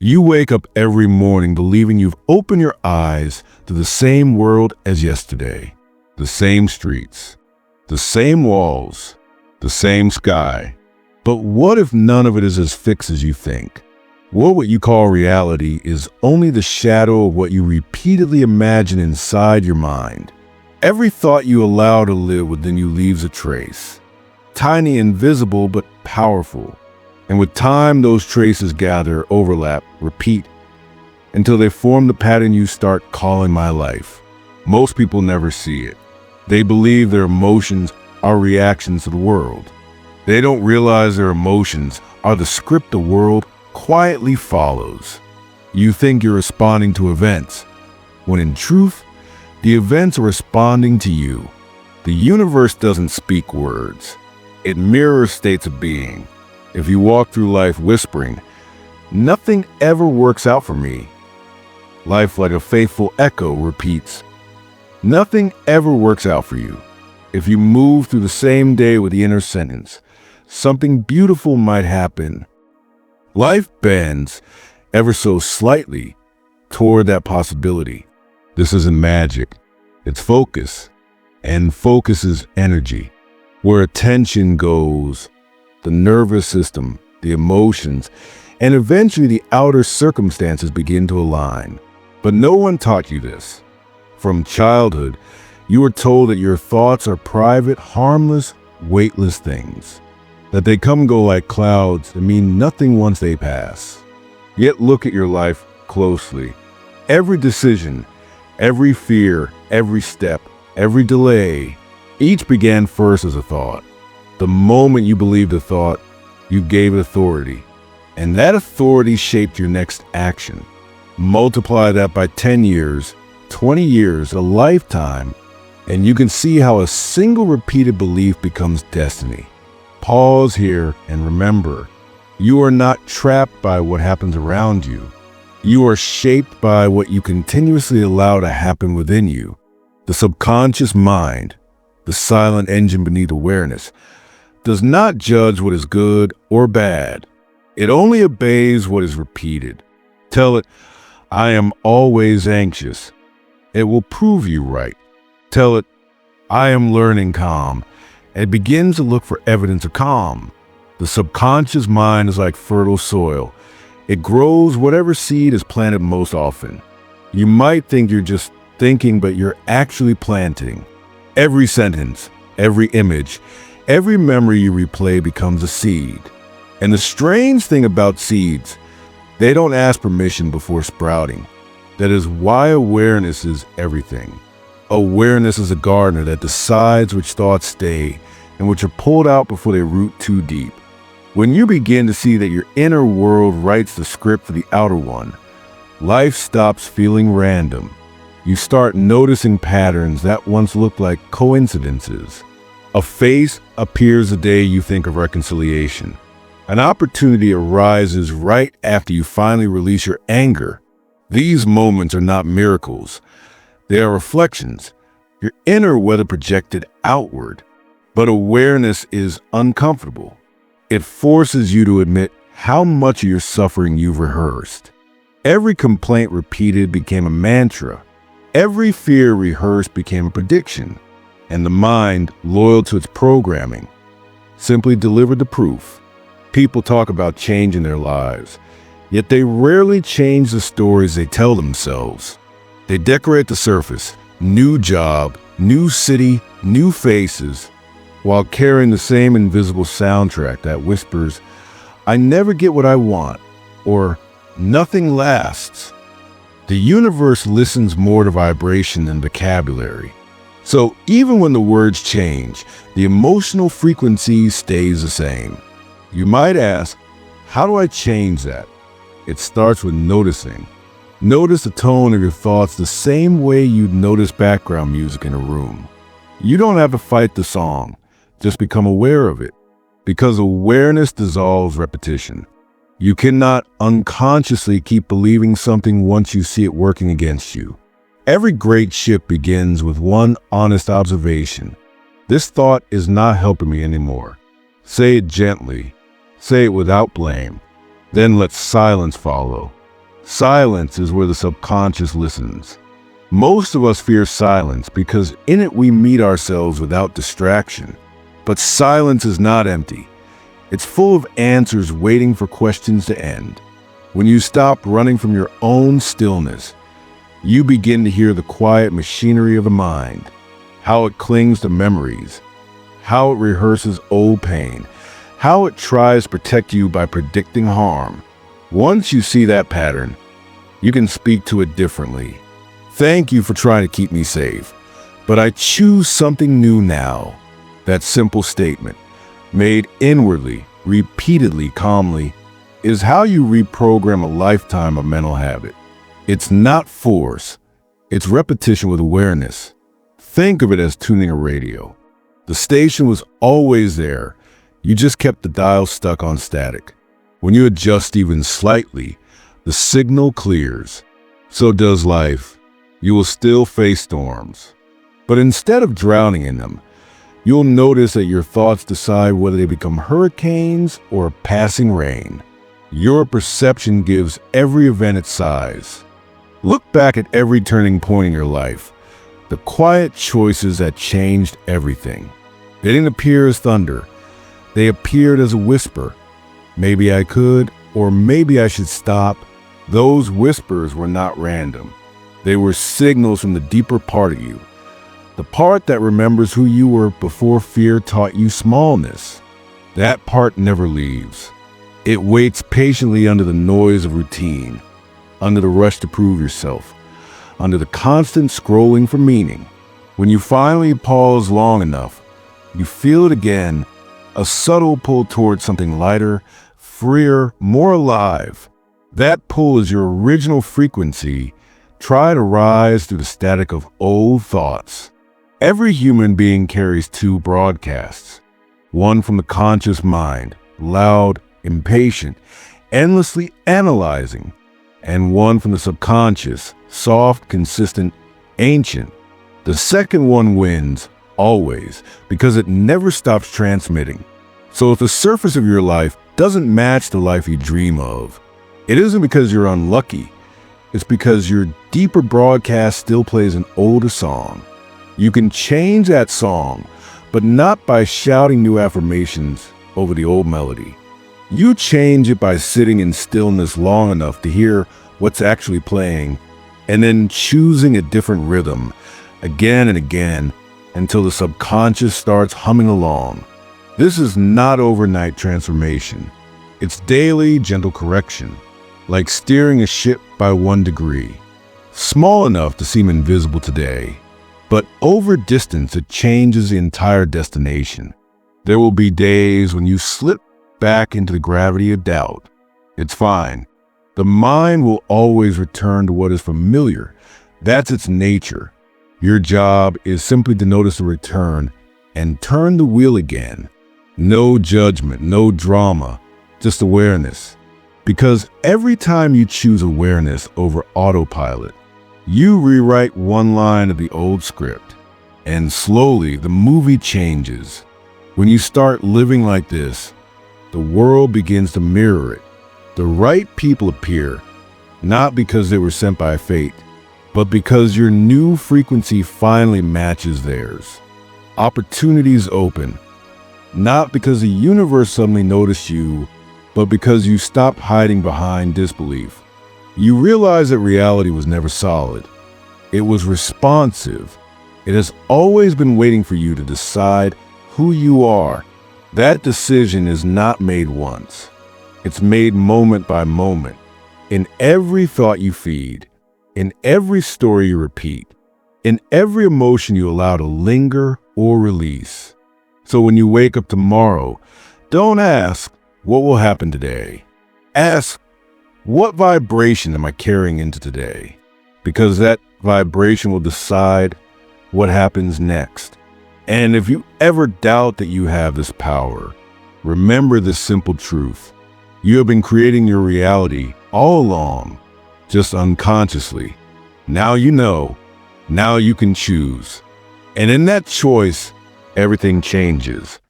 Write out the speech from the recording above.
You wake up every morning believing you've opened your eyes to the same world as yesterday, the same streets, the same walls, the same sky. But what if none of it is as fixed as you think? What you call reality is only the shadow of what you repeatedly imagine inside your mind. Every thought you allow to live within you leaves a trace, tiny, invisible, but powerful. And with time, those traces gather, overlap, repeat, until they form the pattern you start calling my life. Most people never see it. They believe their emotions are reactions to the world. They don't realize their emotions are the script the world quietly follows. You think you're responding to events, when in truth, the events are responding to you. The universe doesn't speak words. It mirrors states of being. If you walk through life whispering, "Nothing ever works out for me," life, like a faithful echo, repeats, "Nothing ever works out for you." If you move through the same day with the inner sentence, "Something beautiful might happen," life bends ever so slightly toward that possibility. This isn't magic. It's focus. And focus is energy. Where attention goes, the nervous system, the emotions, and eventually the outer circumstances begin to align. But no one taught you this. From childhood, you were told that your thoughts are private, harmless, weightless things. That they come and go like clouds and mean nothing once they pass. Yet look at your life closely. Every decision, every fear, every step, every delay, each began first as a thought. The moment you believed a thought, you gave it authority. And that authority shaped your next action. Multiply that by 10 years, 20 years, a lifetime, and you can see how a single repeated belief becomes destiny. Pause here and remember, you are not trapped by what happens around you. You are shaped by what you continuously allow to happen within you. The subconscious mind, the silent engine beneath awareness, does not judge what is good or bad. It only obeys what is repeated. Tell it, "I am always anxious." It will prove you right. Tell it, "I am learning calm." It begins to look for evidence of calm. The subconscious mind is like fertile soil. It grows whatever seed is planted most often. You might think you're just thinking, but you're actually planting. Every sentence, every image, every memory you replay becomes a seed. And the strange thing about seeds, they don't ask permission before sprouting. That is why awareness is everything. Awareness is a gardener that decides which thoughts stay and which are pulled out before they root too deep. When you begin to see that your inner world writes the script for the outer one, life stops feeling random. You start noticing patterns that once looked like coincidences. A face appears the day you think of reconciliation. An opportunity arises right after you finally release your anger. These moments are not miracles. They are reflections. Your inner weather projected outward. But awareness is uncomfortable. It forces you to admit how much of your suffering you've rehearsed. Every complaint repeated became a mantra. Every fear rehearsed became a prediction. And the mind, loyal to its programming, simply delivered the proof. People talk about changing their lives, yet they rarely change the stories they tell themselves. They decorate the surface, new job, new city, new faces, while carrying the same invisible soundtrack that whispers, "I never get what I want," or "Nothing lasts." The universe listens more to vibration than vocabulary. So even when the words change, the emotional frequency stays the same. You might ask, how do I change that? It starts with noticing. Notice the tone of your thoughts the same way you'd notice background music in a room. You don't have to fight the song. Just become aware of it, because awareness dissolves repetition. You cannot unconsciously keep believing something once you see it working against you. Every great shift begins with one honest observation. This thought is not helping me anymore. Say it gently. Say it without blame. Then let silence follow. Silence is where the subconscious listens. Most of us fear silence because in it we meet ourselves without distraction. But silence is not empty. It's full of answers waiting for questions to end. When you stop running from your own stillness, you begin to hear the quiet machinery of the mind, how it clings to memories, how it rehearses old pain, how it tries to protect you by predicting harm. Once you see that pattern, you can speak to it differently. Thank you for trying to keep me safe, but I choose something new now. That simple statement, made inwardly, repeatedly, calmly, is how you reprogram a lifetime of mental habit. It's not force, it's repetition with awareness. Think of it as tuning a radio. The station was always there, you just kept the dial stuck on static. When you adjust even slightly, the signal clears. So does life. You will still face storms. But instead of drowning in them, you'll notice that your thoughts decide whether they become hurricanes or passing rain. Your perception gives every event its size. Look back at every turning point in your life, the quiet choices that changed everything. They didn't appear as thunder. They appeared as a whisper. Maybe I could, or maybe I should stop. Those whispers were not random. They were signals from the deeper part of you, the part that remembers who you were before fear taught you smallness. That part never leaves. It waits patiently under the noise of routine, under the rush to prove yourself, under the constant scrolling for meaning. When you finally pause long enough, you feel it again, a subtle pull towards something lighter, freer, more alive. That pull is your original frequency. Try to rise through the static of old thoughts. Every human being carries two broadcasts, one from the conscious mind, loud, impatient, endlessly analyzing, and one from the subconscious, soft, consistent, ancient. The second one wins, always, because it never stops transmitting. So if the surface of your life doesn't match the life you dream of, it isn't because you're unlucky. It's because your deeper broadcast still plays an older song. You can change that song, but not by shouting new affirmations over the old melody. You change it by sitting in stillness long enough to hear what's actually playing, and then choosing a different rhythm again and again until the subconscious starts humming along. This is not overnight transformation. It's daily, gentle correction, like steering a ship by 1 degree. Small enough to seem invisible today, but over distance it changes the entire destination. There will be days when you slip back into the gravity of doubt. It's fine. The mind will always return to what is familiar. That's its nature. Your job is simply to notice the return and turn the wheel again. No judgment, no drama, just awareness. Because every time you choose awareness over autopilot, you rewrite one line of the old script, and slowly the movie changes. When you start living like this, the world begins to mirror it. The right people appear, not because they were sent by fate, but because your new frequency finally matches theirs. Opportunities open, not because the universe suddenly noticed you, but because you stopped hiding behind disbelief. You realize that reality was never solid. It was responsive. It has always been waiting for you to decide who you are. That decision is not made once. It's made moment by moment, in every thought you feed, in every story you repeat, in every emotion you allow to linger or release. So when you wake up tomorrow, don't ask, what will happen today? Ask, what vibration am I carrying into today? Because that vibration will decide what happens next. And if you ever doubt that you have this power, remember this simple truth. You have been creating your reality all along, just unconsciously. Now you know, now you can choose. And in that choice, everything changes.